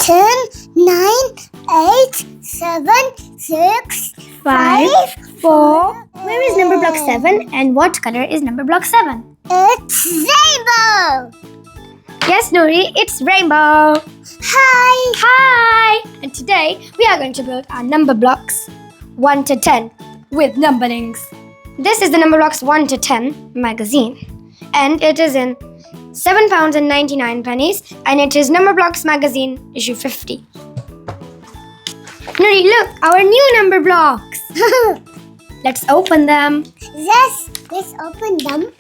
10, 9, 8, 7, 6, 5, 4. Where is number block 7 and what color is number block 7? It's rainbow. Yes, Noori, it's rainbow. Hi. Hi! And today we are going to build our number blocks 1 to 10 with numberings. This is the Numberblocks 1 to 10 magazine and it is in £7.99 and it is Numberblocks Magazine Issue 50. Noori, look, our new number blocks. Let's open them. Yes, let's open them.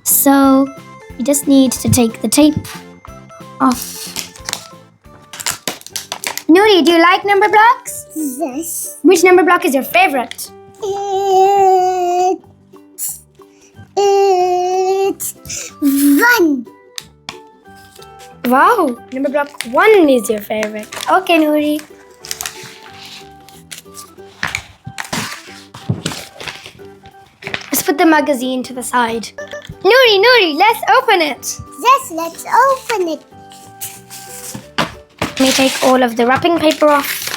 So, you just need to take the tape off. Noori, do you like number blocks? Yes. Which number block is your favorite? It's 1. Wow, number block 1 is your favorite. Okay, Noori. Let's put the magazine to the side. Noori, let's open it. Yes, let's open it. Let me take all of the wrapping paper off.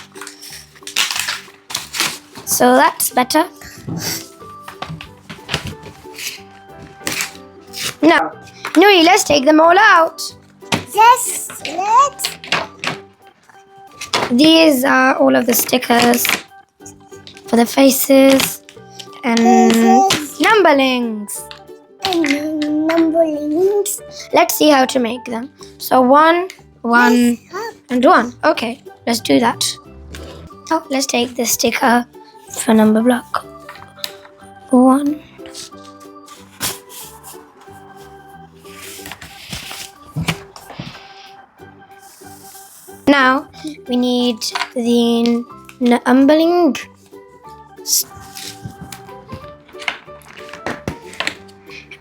So that's better. Now, Noori, let's take them all out. Yes, let's. These are all of the stickers for the faces and numberlings. And numberings. Let's see how to make them. So 1, 1, and 1. Okay, let's do that. Oh, let's take the sticker for number block 1. Now we need the numbering.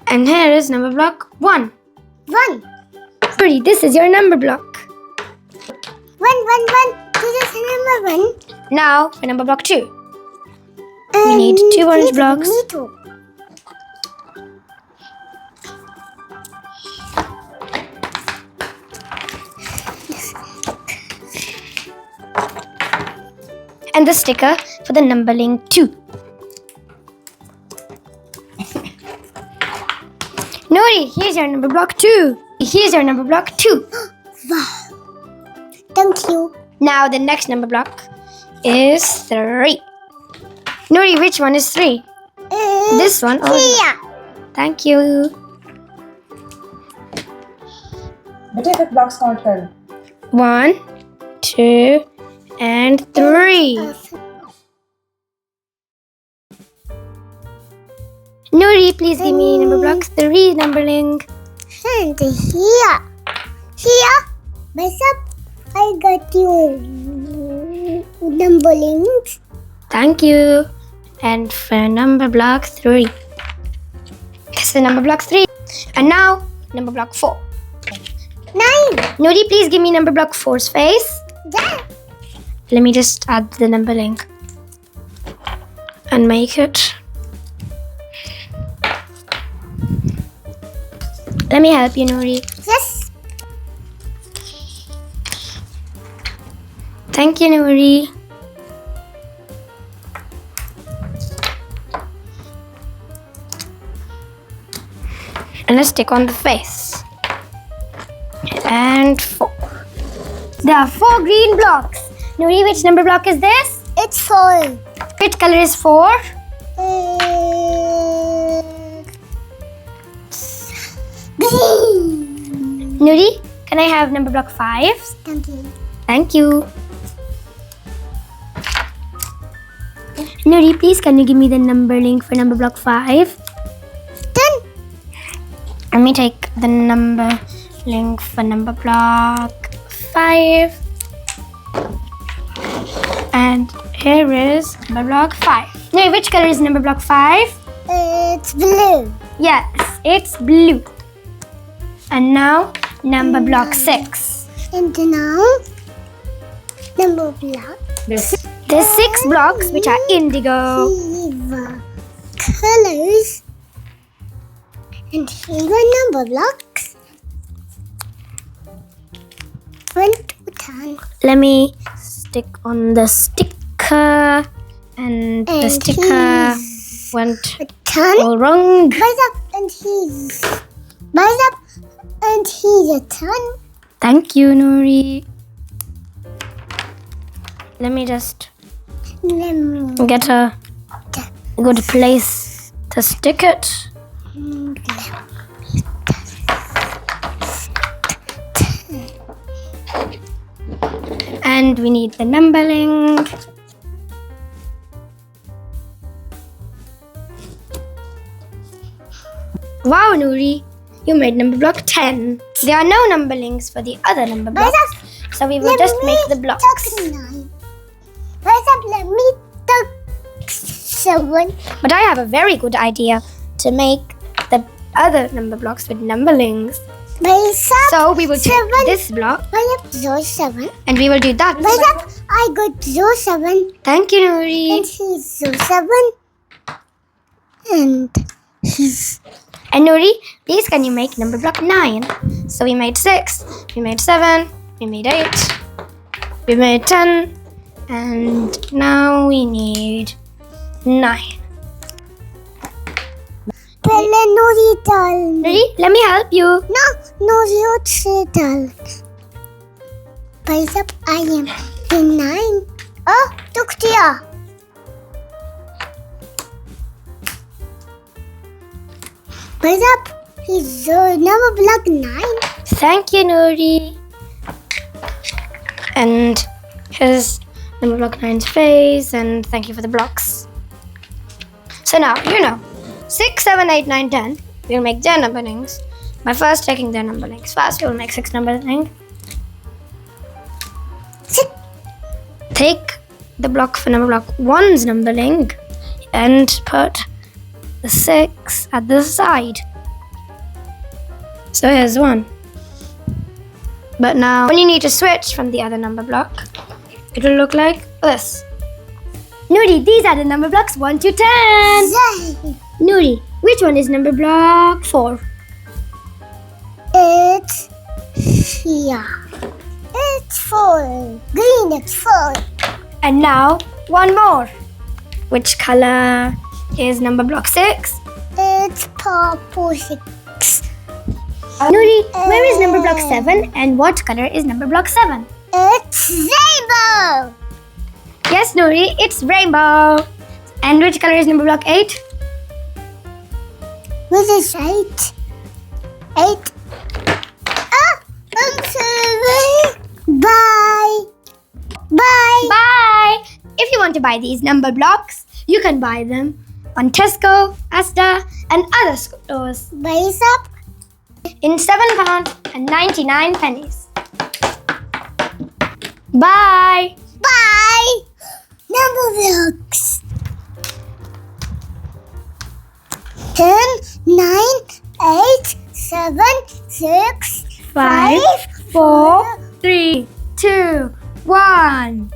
And here is number block 1. 1. Pretty, this is your number block. 1, 1, 1. This is number 1. Now for number block 2. We need 2 orange blocks. Me too. And the sticker for the numbering 2. Noori, here's your number block 2. Here's your number block 2. Wow. Thank you. Now the next number block is 3. Noori, which one is 3? This one? Oh, Here. thank you. बेटे फिर blocks count कर 1, 2, and 3. Noori, please give me number block 3 numbering. And here. Here. What's up? I got you numberings. Thank you. And for number block 3. This is number block 3. And now number block 4. 9. Noori, please give me number block 4's face. There. Let me just add the numbering and make it. Let me help you, Noori. Yes. Thank you, Noori. And let's stick on the face. And 4. There are 4 green blocks. Noori, which number block is this? It's 4. Which color is 4? Green. Noori, can I have number block 5? Thank you. Thank you. Noori, please can you give me the number link for number block 5? 10. Let me take the number link for number block 5. And here is number block 5. Noori, which color is number block 5? It's blue. Yes, it's blue. And now number block 6. And now, number block. There's 6 blocks which are indigo. Colors. And here are number blocks. 1 to 10. Let me stick on the sticker. And the sticker went 10. all wrong. Buzz up and he's a 10. Thank you, Noori. Let me just Let me get a good place to stick it. And we need the numbering. Wow, Noori, you made number block 10. There are no numberlings for the other number blocks, so we will just make the blocks. Tuck 9. Buzz up, let me tuck 7. But I have a very good idea to make the other number blocks with numberlings. Buzz up, So we will take 7. this block Buzz up, 07. and we will do that. Buzz up, I got 07. Thank you, Noori. And he's 07. And he's And Noori, please can you make number block 9? So we made 6, we made 7, we made 8, we made 10, and now we need 9. Pele Noori dal. Noori, let me help you. No, Noori dal. Buzz up, I am the 9. Oh, took diya. Buzz up, he's number block 9. Thank you, Noori. And here's number block 9's face, and thank you for the blocks. So now, 6, 7, 8, 9, 10. We'll make their numberings by first taking their numberings. First, we'll make 6 numberling. Take the block for number block 1's numberling and put the 6 at the side. So here's 1. But now, when you need to switch from the other number block, it will look like this. Noori, these are the number blocks 1 to 10. Yay. Noori, which one is number block 4? It's here. It's 4. Green, it's 4. And now, one more. Which color is number block 6? It's purple 6. Noori, where is number block 7 and what color is number block 7? It's rainbow. Yes, Noori, it's rainbow. And which color is number block 8? What is 8? 8. I'm sorry. Bye. Bye. Bye! If you want to buy these number blocks, you can buy them on Tesco, Asda, and other stores Buzz up. in £7.99. Bye! Bye. Numberblocks. 10, 9, 8, 7, 6, 5, 4, 3, 2, 1.